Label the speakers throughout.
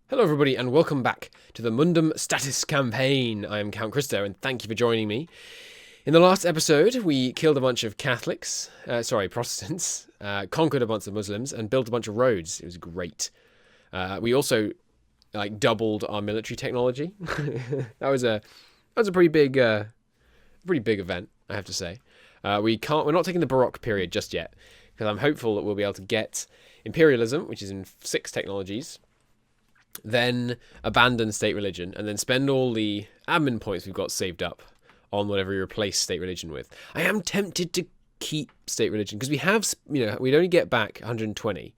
Speaker 1: Hello everybody and welcome back to the MUNDUM status campaign. I am Count Christo and thank you for joining me. In the last episode we killed a bunch of Protestants, conquered a bunch of Muslims and built a bunch of roads. It was great. We also doubled our military technology. that was a pretty big event, I have to say. We're not taking the Baroque period just yet because I'm hopeful that we'll be able to get imperialism, which is in 6 technologies, then abandon state religion, and then spend all the admin points we've got saved up on whatever we replace state religion with. I am tempted to keep state religion because we have, we'd only get back 120,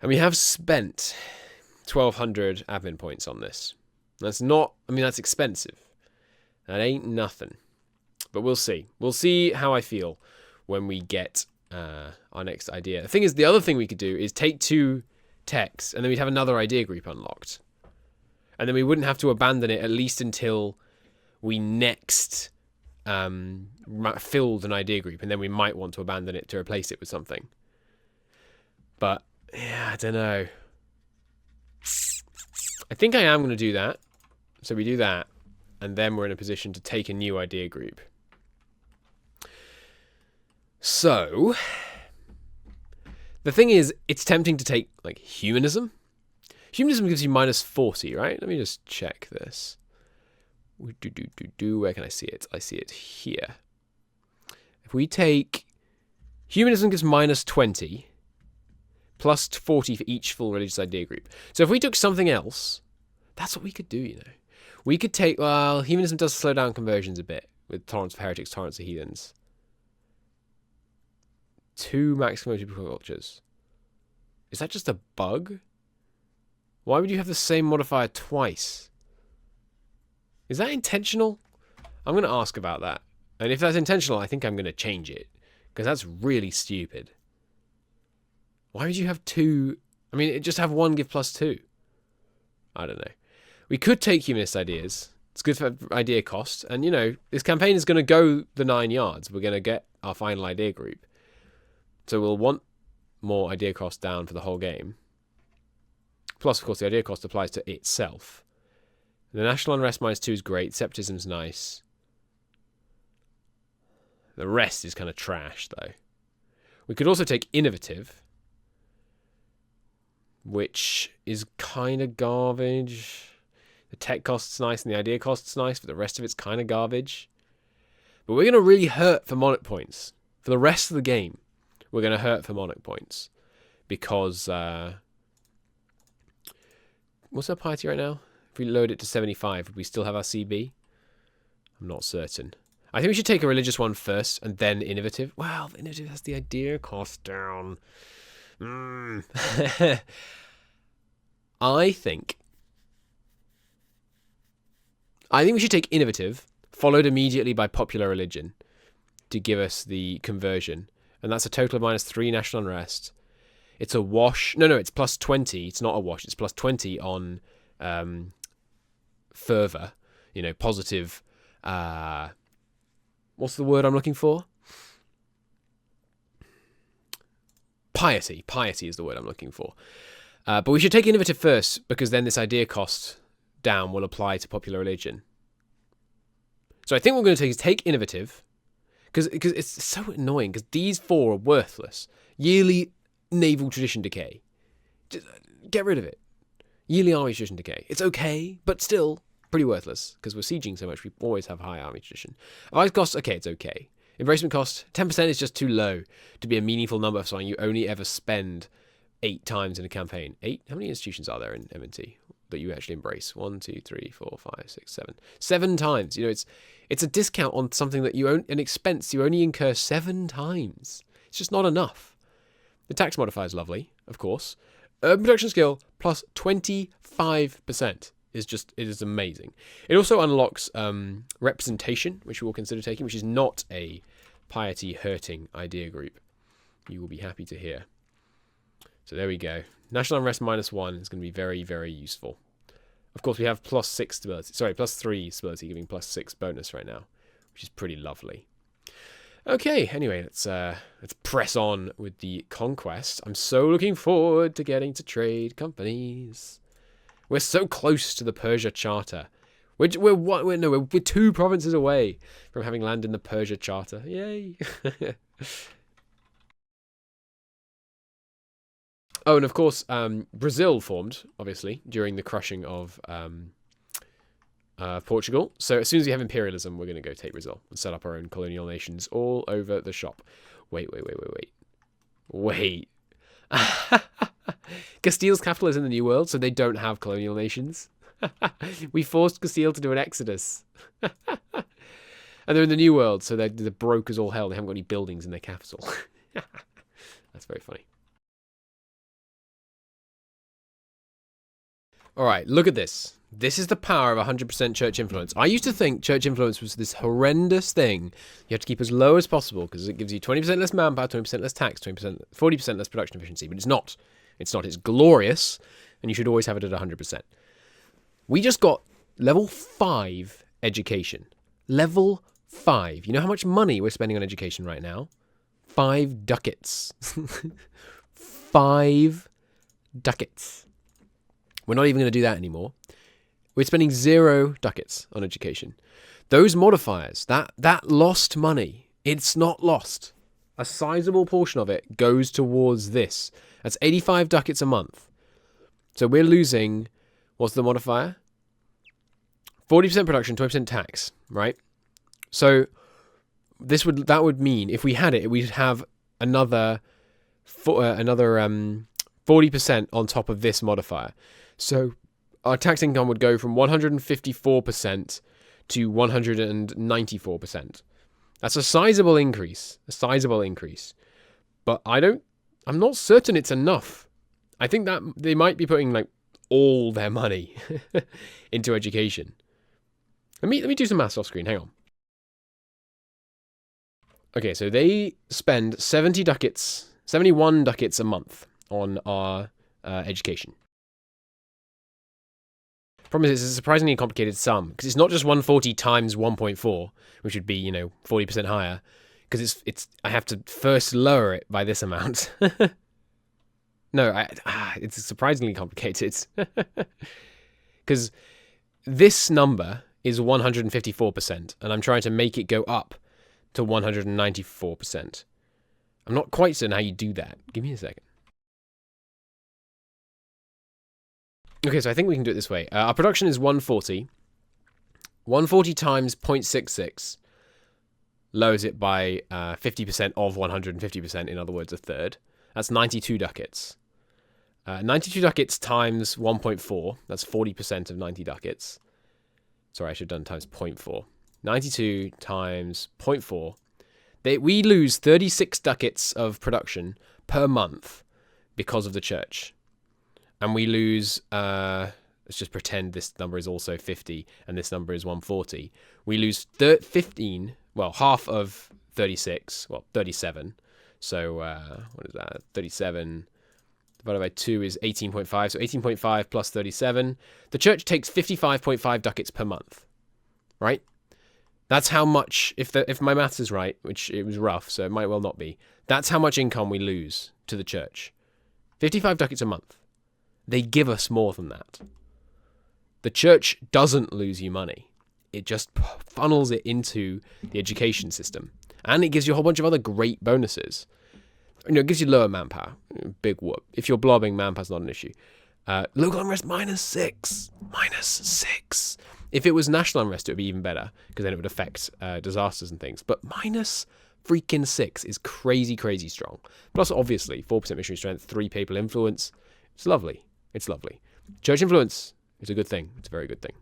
Speaker 1: and we have spent 1,200 admin points on this. That's not, that's expensive. That ain't nothing. But we'll see. We'll see how I feel when we get our next idea. The thing is, the other thing we could do is take 2 techs, and then we'd have another idea group unlocked. And then we wouldn't have to abandon it at least until we next filled an idea group, and then we might want to abandon it to replace it with something. But, yeah, I don't know. I think I am going to do that. So we do that, and then we're in a position to take a new idea group. So the thing is, it's tempting to take, humanism. Humanism gives you minus 40, right? Let me just check this. Where can I see it? I see it here. If we take... Humanism gives minus 20, plus 40 for each full religious idea group. So if we took something else, that's what we could do, We could take... Well, humanism does slow down conversions a bit, with tolerance of heretics, tolerance of heathens. 2 max multiple cultures. Is that just a bug? Why would you have the same modifier twice? Is that intentional? I'm going to ask about that. And if that's intentional, I think I'm going to change it. Because that's really stupid. Why would you have 2... just have 1 give plus 2. I don't know. We could take humanist ideas. It's good for idea cost. And, this campaign is going to go the 9 yards. We're going to get our final idea group. So we'll want more idea cost down for the whole game. Plus, of course, the idea cost applies to itself. The national unrest minus 2 is great. Septism's nice. The rest is kind of trash, though. We could also take innovative, which is kind of garbage. The tech cost's nice and the idea cost's nice, but the rest of it's kind of garbage. But we're going to really hurt for Monarch points. For the rest of the game, we're going to hurt for Monarch points. Because, what's our piety right now? If we load it to 75, would we still have our CB? I'm not certain. I think we should take a religious one first, and then innovative. Wow, the innovative has the idea cost down. I think we should take innovative, followed immediately by popular religion, to give us the conversion. And that's a total of minus 3 national unrest. It's a wash. No, it's plus 20. It's not a wash. It's plus 20 on fervor. Positive. What's the word I'm looking for? Piety. Piety is the word I'm looking for. But we should take innovative first, because then this idea cost down will apply to popular religion. So I think what we're going to take innovative, because it's so annoying, because these 4 are worthless. Yearly naval tradition decay. Just get rid of it. Yearly army tradition decay. It's okay, but still pretty worthless, because we're sieging so much, we always have high army tradition. Advice cost, okay, it's okay. Embracement cost, 10% is just too low to be a meaningful number for something you only ever spend 8 times in a campaign. 8? How many institutions are there in M&T that you actually embrace? 1, 2, 3, 4, 5, 6, 7. 7 times. It's a discount on something that you own, an expense you only incur 7 times. It's just not enough. The tax modifier is lovely, of course. Urban production skill plus 25% it is amazing. It also unlocks representation, which we will consider taking, which is not a piety hurting idea group. You will be happy to hear. So there we go. National unrest minus 1 is going to be very, very useful. Of course, we have plus 6 stability. Sorry, plus 3 stability, giving plus 6 bonus right now, which is pretty lovely. Okay, anyway, let's press on with the Conquest. I'm so looking forward to getting to trade companies. We're so close to the Persia Charter. We're 2 provinces away from having land in the Persia Charter. Yay! Oh, and of course, Brazil formed, obviously, during the crushing of Portugal. So as soon as we have imperialism, we're going to go take Brazil and set up our own colonial nations all over the shop. Wait. Castile's capital is in the New World, so they don't have colonial nations. We forced Castile to do an exodus. And they're in the New World, so they're broke as all hell. They haven't got any buildings in their capital. That's very funny. Alright, look at this. This is the power of 100% church influence. I used to think church influence was this horrendous thing you have to keep as low as possible because it gives you 20% less manpower, 20% less tax, 40% less production efficiency. But it's not. It's not. It's glorious, and you should always have it at 100%. We just got level 5 education. Level 5. You know how much money we're spending on education right now? 5 ducats. 5 ducats. We're not even going to do that anymore. We're spending 0 ducats on education. Those modifiers, that lost money, it's not lost. A sizable portion of it goes towards this. That's 85 ducats a month. So we're losing, what's the modifier? 40% production, 20% tax, right? So that would mean if we had it, we'd have another 40% on top of this modifier. So our tax income would go from 154% to 194%. That's a sizable increase. But I'm not certain it's enough. I think that they might be putting like all their money into education. Let me do some maths off screen. Hang on. Okay, so they spend 71 ducats a month on our education. Problem is, it's a surprisingly complicated sum because it's not just 140 times 1.4, which would be 40% higher, because I have to first lower it by this amount. No, it's surprisingly complicated because this number is 154%, and I'm trying to make it go up to 194%. I'm not quite certain how you do that. Give me a second. Okay, so I think we can do it this way. Our production is 140. 140 times 0.66 lowers it by 50% of 150%, in other words, a third. That's 92 ducats. 92 ducats times 1.4, that's 40% of 90 ducats. Sorry, I should have done times 0.4. 92 times 0.4. We lose 36 ducats of production per month because of the church. And we lose, let's just pretend this number is also 50 and this number is 140. We lose 15, well, half of 36, well, 37. So what is that? 37 divided by 2 is 18.5. So 18.5 plus 37. The church takes 55.5 ducats per month, right? That's how much, if my maths is right, which it was rough, so it might well not be, that's how much income we lose to the church. 55 ducats a month. They give us more than that. The church doesn't lose you money. It just funnels it into the education system. And it gives you a whole bunch of other great bonuses. It gives you lower manpower. Big whoop. If you're blobbing, manpower's not an issue. Local unrest, -6. -6. If it was national unrest, it would be even better, because then it would affect disasters and things. But -6 is crazy, crazy strong. Plus, obviously, 4% missionary strength, 3 papal influence. It's lovely. It's lovely. Church influence is a good thing. It's a very good thing.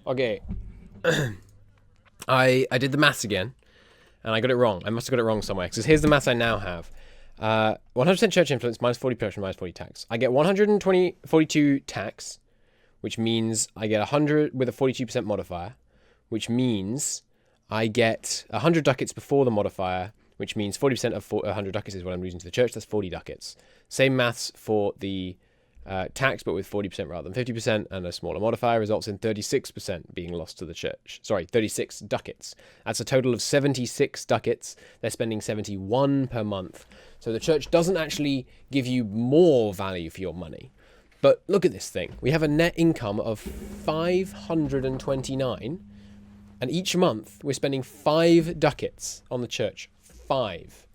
Speaker 1: Okay. I did the maths again, and I got it wrong. I must have got it wrong somewhere, because here's the maths I now have. 100% church influence, minus 40 production, minus 40 tax. I get 142 tax, which means I get 100 with a 42% modifier, which means I get 100 ducats before the modifier, which means 40% of 100 ducats is what I'm losing to the church. That's 40 ducats. Same maths for the tax, but with 40% rather than 50%, and a smaller modifier results in 36% being lost to the church. Sorry, 36 ducats. That's a total of 76 ducats. They're spending 71 per month. So the church doesn't actually give you more value for your money. But look at this thing. We have a net income of 529, and each month we're spending 5 ducats on the church. 5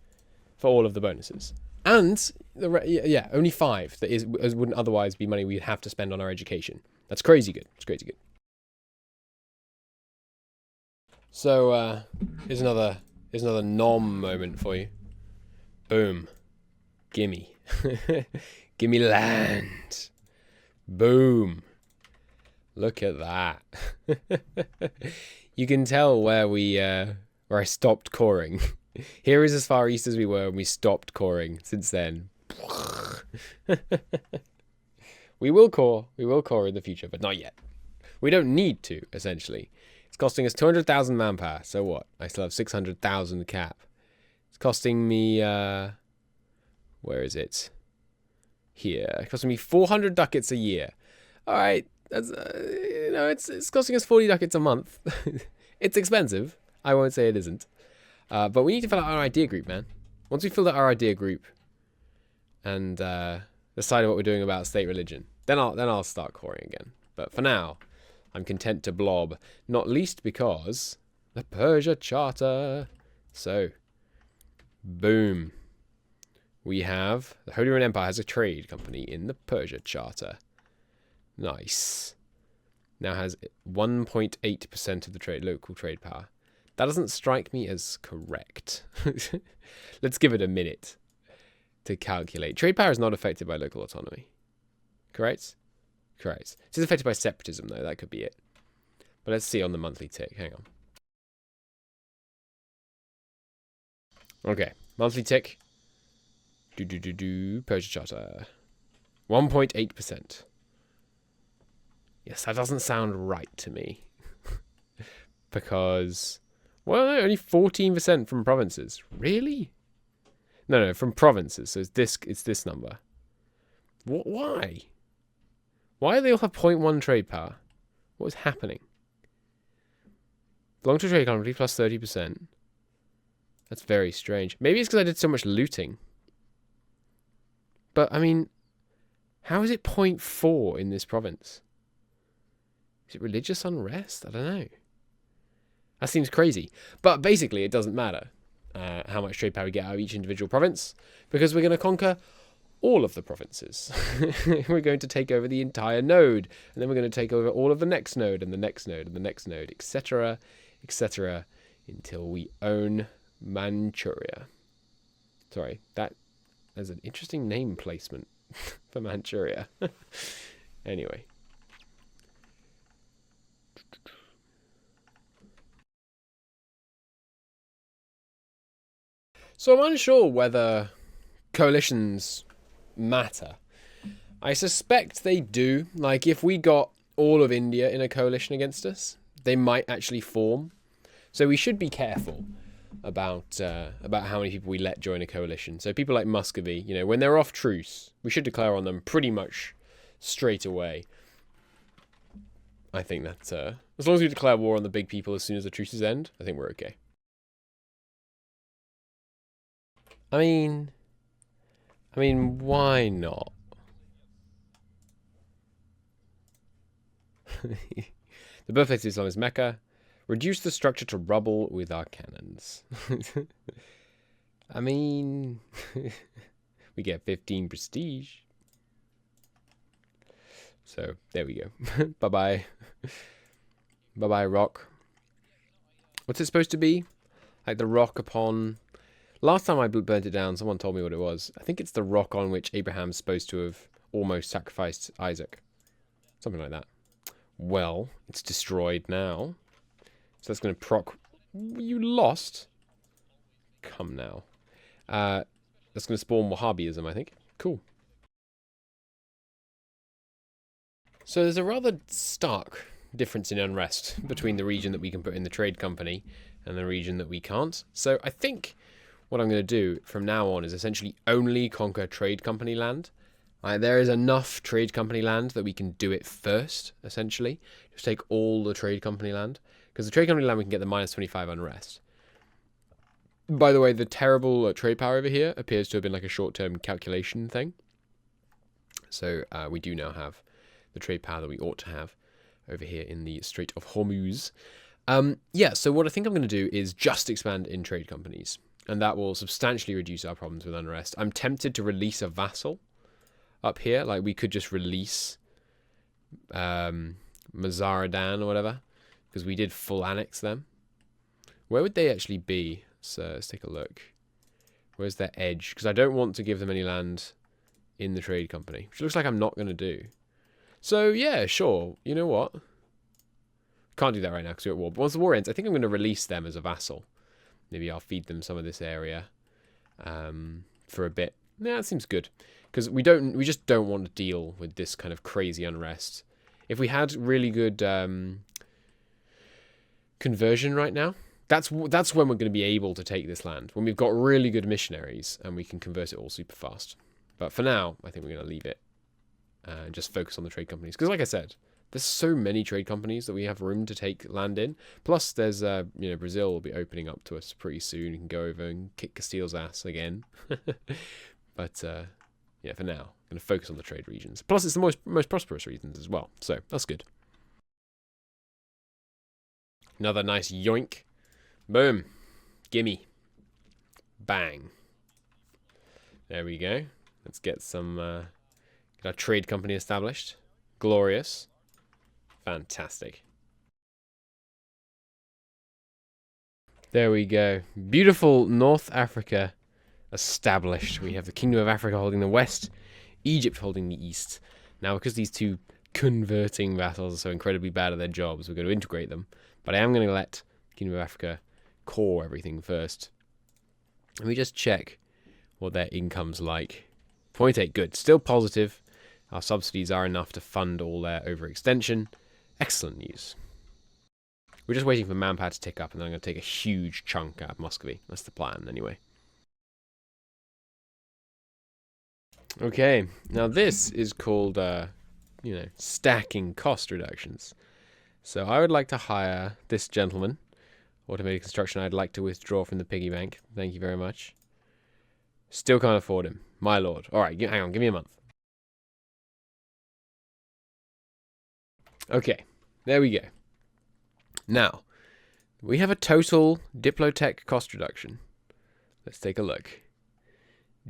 Speaker 1: for all of the bonuses. And, only 5 that wouldn't otherwise be money we'd have to spend on our education. That's crazy good. It's crazy good. So, here's another nom moment for you. Boom. Gimme. Gimme land. Boom. Look at that. You can tell where I stopped coring. Here is as far east as we were when we stopped coring. Since then. We will core in the future, but not yet. We don't need to, essentially. It's costing us 200,000 manpower. So what? I still have 600,000 cap. It's costing me, where is it? Here. It's costing me 400 ducats a year. All right. That's, it's costing us 40 ducats a month. It's expensive. I won't say it isn't. But we need to fill out our idea group, man. Once we filled out our idea group and decided what we're doing about state religion, then I'll start coring again. But for now, I'm content to blob, not least because the Persia Charter. So, boom. We have the Holy Roman Empire has a trade company in the Persia Charter. Nice. Now has 1.8% of the local trade power. That doesn't strike me as correct. Let's give it a minute to calculate. Trade power is not affected by local autonomy. Correct? Correct. It is affected by separatism, though. That could be it. But let's see on the monthly tick. Hang on. Okay. Monthly tick. Persia Charter. 1.8%. Yes, that doesn't sound right to me. Because... well, no, only 14% from provinces. Really? No, from provinces. So it's this number. Why? Why do they all have 0.1 trade power? What is happening? Belong to a trade economy plus 30%. That's very strange. Maybe it's because I did so much looting. But, I mean, how is it 0.4 in this province? Is it religious unrest? I don't know. That seems crazy. But basically, it doesn't matter how much trade power we get out of each individual province, because we're going to conquer all of the provinces. We're going to take over the entire node, and then we're going to take over all of the next node, and the next node, and the next node, etc., etc., until we own Manchuria. Sorry, that is an interesting name placement for Manchuria. Anyway. So I'm unsure whether coalitions matter. I suspect they do. Like, if we got all of India in a coalition against us, they might actually form. So we should be careful about how many people we let join a coalition. So people like Muscovy, you know, when they're off truce, we should declare on them pretty much straight away. I think that as long as we declare war on the big people as soon as the truces end, I think we're okay. I mean, why not? The birthplace of Islam is Mecca. Reduce the structure to rubble with our cannons. I mean, we get 15 prestige. So, there we go. Bye-bye. Bye-bye, rock. What's it supposed to be? Like the rock upon... Last time I burnt it down, someone told me what it was. I think it's the rock on which Abraham's supposed to have almost sacrificed Isaac. Something like that. Well, it's destroyed now. So that's going to proc... You lost? Come now. That's going to spawn Wahhabism, I think. Cool. So there's a rather stark difference in unrest between the region that we can put in the trade company and the region that we can't. So I think... what I'm going to do from now on is essentially only conquer trade company land There is enough trade company land that we can do it first, essentially. Just take all the trade company land. Because the trade company land, we can get the -25 unrest. By the way, the terrible trade power over here appears to have been like a short-term calculation thing. So we do now have the trade power that we ought to have over here in the Strait of Hormuz. Yeah, so what I think I'm going to do is just expand in trade companies. And that will substantially reduce our problems with unrest. I'm tempted to release a vassal up here. Like, we could just release Mazaradan or whatever. Because we did full annex them. Where would they actually be? So let's take a look. Where's their edge? Because I don't want to give them any land in the trade company. Which looks like I'm not going to do. So, yeah, sure. You know what? Can't do that right now because we're at war. But once the war ends, I think I'm going to release them as a vassal. Maybe I'll feed them some of this area for a bit. Yeah, that seems good. Because we just don't want to deal with this kind of crazy unrest. If we had really good conversion right now, that's when we're going to be able to take this land. When we've got really good missionaries and we can convert it all super fast. But for now, I think we're going to leave it and just focus on the trade companies. Because like I said, there's so many trade companies that we have room to take land in. Plus, there's Brazil will be opening up to us pretty soon. We can go over and kick Castile's ass again. But yeah, for now, I'm going to focus on the trade regions. Plus, it's the most prosperous regions as well. So that's good. Another nice yoink. Boom. Gimme. Bang. There we go. Let's get some get our trade company established. Glorious. Fantastic. There we go. Beautiful North Africa established. We have the Kingdom of Africa holding the west, Egypt holding the east. Now, because these two converting vassals are so incredibly bad at their jobs, we're going to integrate them. But I am going to let Kingdom of Africa core everything first. Let me just check what their income's like. 0.8, good. Still positive. Our subsidies are enough to fund all their overextension. Excellent news. We're just waiting for manpower to tick up, and then I'm going to take a huge chunk out of Muscovy. That's the plan, anyway. Okay, now this is called, stacking cost reductions. So I would like to hire this gentleman. Automated construction, I'd like to withdraw from the piggy bank. Thank you very much. Still can't afford him. My lord. Alright, hang on, give me a month. Okay, there we go. Now, we have a total Diplotech cost reduction. Let's take a look.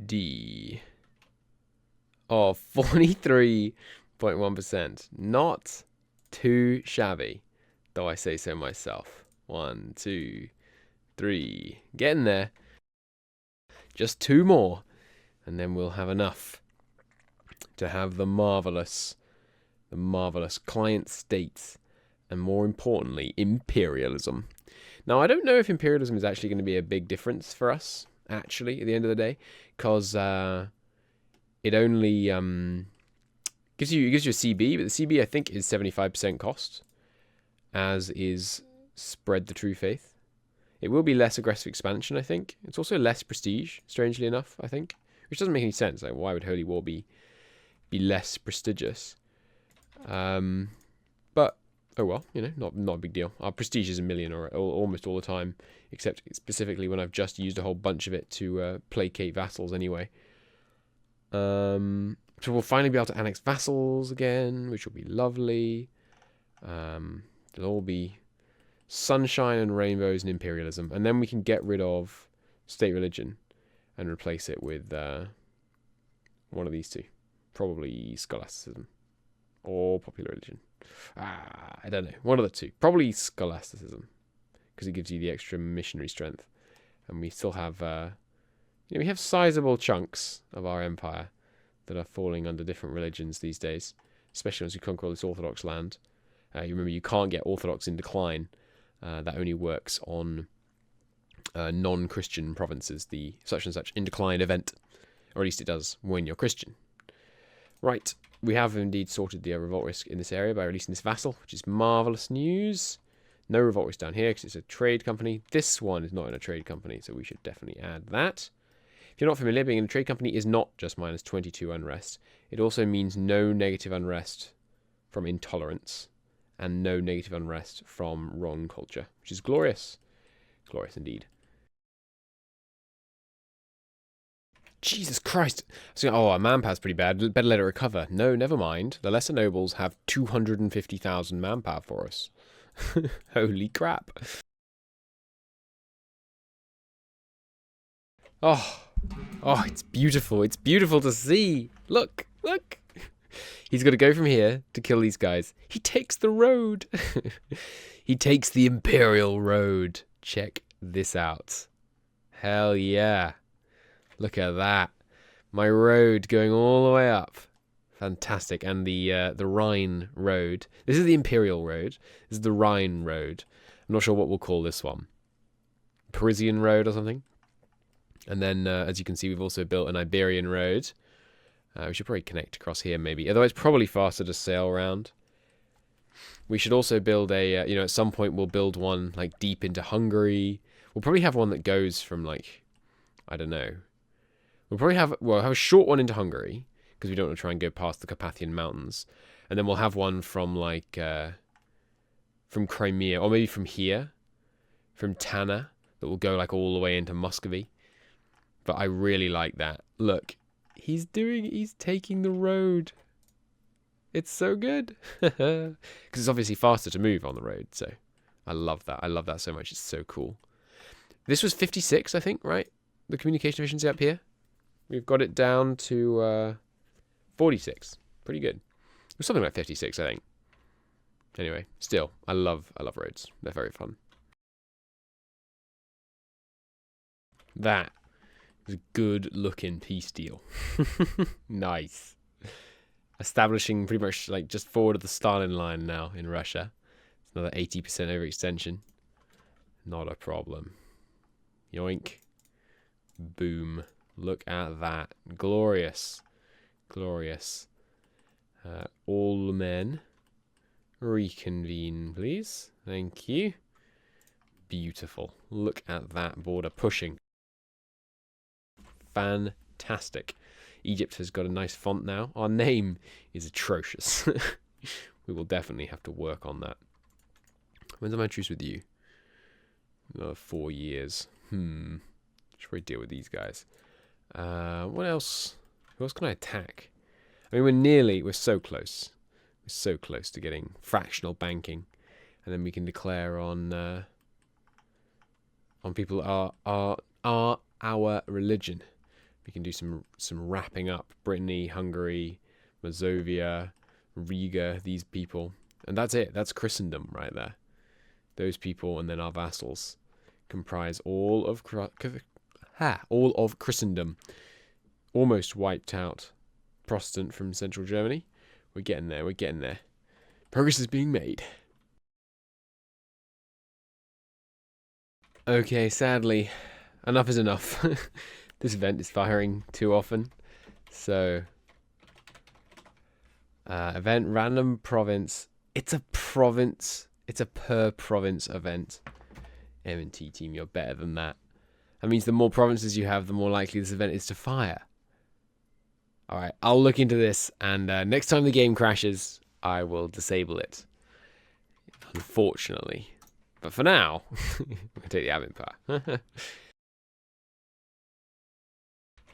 Speaker 1: D of 43.1%. Not too shabby, though I say so myself. 1, 2, 3. Getting there. Just 2 more, and then we'll have enough to have the marvelous client states, and more importantly, imperialism. Now, I don't know if imperialism is actually going to be a big difference for us, actually, at the end of the day, because it only gives you a CB, but the CB, I think, is 75% cost, as is Spread the True Faith. It will be less aggressive expansion, I think. It's also less prestige, strangely enough, I think, which doesn't make any sense. Like, why would Holy War be less prestigious? But oh well, not a big deal. Our prestige is 1 million or almost all the time, except specifically when I've just used a whole bunch of it to placate vassals anyway. So we'll finally be able to annex vassals again, which will be lovely. It'll all be sunshine and rainbows and imperialism, and then we can get rid of state religion and replace it with one of these two, probably scholasticism or popular religion. I don't know, one of the two. Probably scholasticism, because it gives you the extra missionary strength, and we still have we have sizable chunks of our empire that are falling under different religions these days, especially once you conquer all this Orthodox land. You remember, you can't get Orthodox in decline. That only works on non-Christian provinces, the such and such in decline event, or at least it does when you're Christian. Right, we have indeed sorted the revolt risk in this area by releasing this vassal, which is marvellous news. No revolt risk down here because it's a trade company. This one is not in a trade company, so we should definitely add that. If you're not familiar, being in a trade company is not just minus 22 unrest. It also means no negative unrest from intolerance and no negative unrest from wrong culture, which is glorious. Glorious indeed. Jesus Christ. Oh, our manpower's pretty bad. Better let it recover. No, never mind. The lesser nobles have 250,000 manpower for us. Holy crap. Oh, it's beautiful. It's beautiful to see. Look. He's got to go from here to kill these guys. He takes the road. He takes the Imperial Road. Check this out. Hell yeah. Look at that. My road going all the way up. Fantastic. And the Rhine Road. This is the Imperial Road. This is the Rhine Road. I'm not sure what we'll call this one. Parisian Road or something. And then, as you can see, we've also built an Iberian Road. We should probably connect across here, maybe. Although it's probably faster to sail around. We should also build a, at some point we'll build one, like, deep into Hungary. We'll probably have one that goes from, like, I don't know. We'll have a short one into Hungary, because we don't want to try and go past the Carpathian Mountains. And then we'll have one from, like, from Crimea, or maybe from here, from Tana, that will go, like, all the way into Muscovy. But I really like that. Look, he's taking the road. It's so good. Because it's obviously faster to move on the road, so I love that. I love that so much. It's so cool. This was 56, I think, right? The communication efficiency up here. We've got it down to 46. Pretty good. It was something like 56, I think. Anyway, still, I love roads. They're very fun. That is a good-looking peace deal. Nice. Establishing pretty much like just forward of the Stalin line now in Russia. It's another 80% overextension. Not a problem. Yoink. Boom. Look at that. Glorious. Glorious. All men. Reconvene, please. Thank you. Beautiful. Look at that border pushing. Fantastic. Egypt has got a nice font now. Our name is atrocious. We will definitely have to work on that. When's my truce with you? 4 years. Should probably deal with these guys. What else? Who else can I attack? I mean, we're so close. We're so close to getting fractional banking. And then we can declare on people are our religion. We can do some wrapping up. Brittany, Hungary, Mazovia, Riga, these people. And that's it. That's Christendom right there. Those people and then our vassals comprise all of Christendom. Almost wiped out Protestant from central Germany. We're getting there. We're getting there. Progress is being made. Okay, sadly, enough is enough. This event is firing too often. So, event random province. It's a province. It's a per province event. M&T team, you're better than that. That means the more provinces you have, the more likely this event is to fire. Alright, I'll look into this, and next time the game crashes, I will disable it. Unfortunately. But for now, I'm going to take the admin power.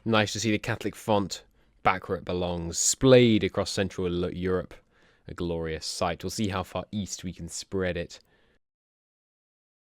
Speaker 1: Nice to see the Catholic font back where it belongs, splayed across Central Europe. A glorious sight. We'll see how far east we can spread it.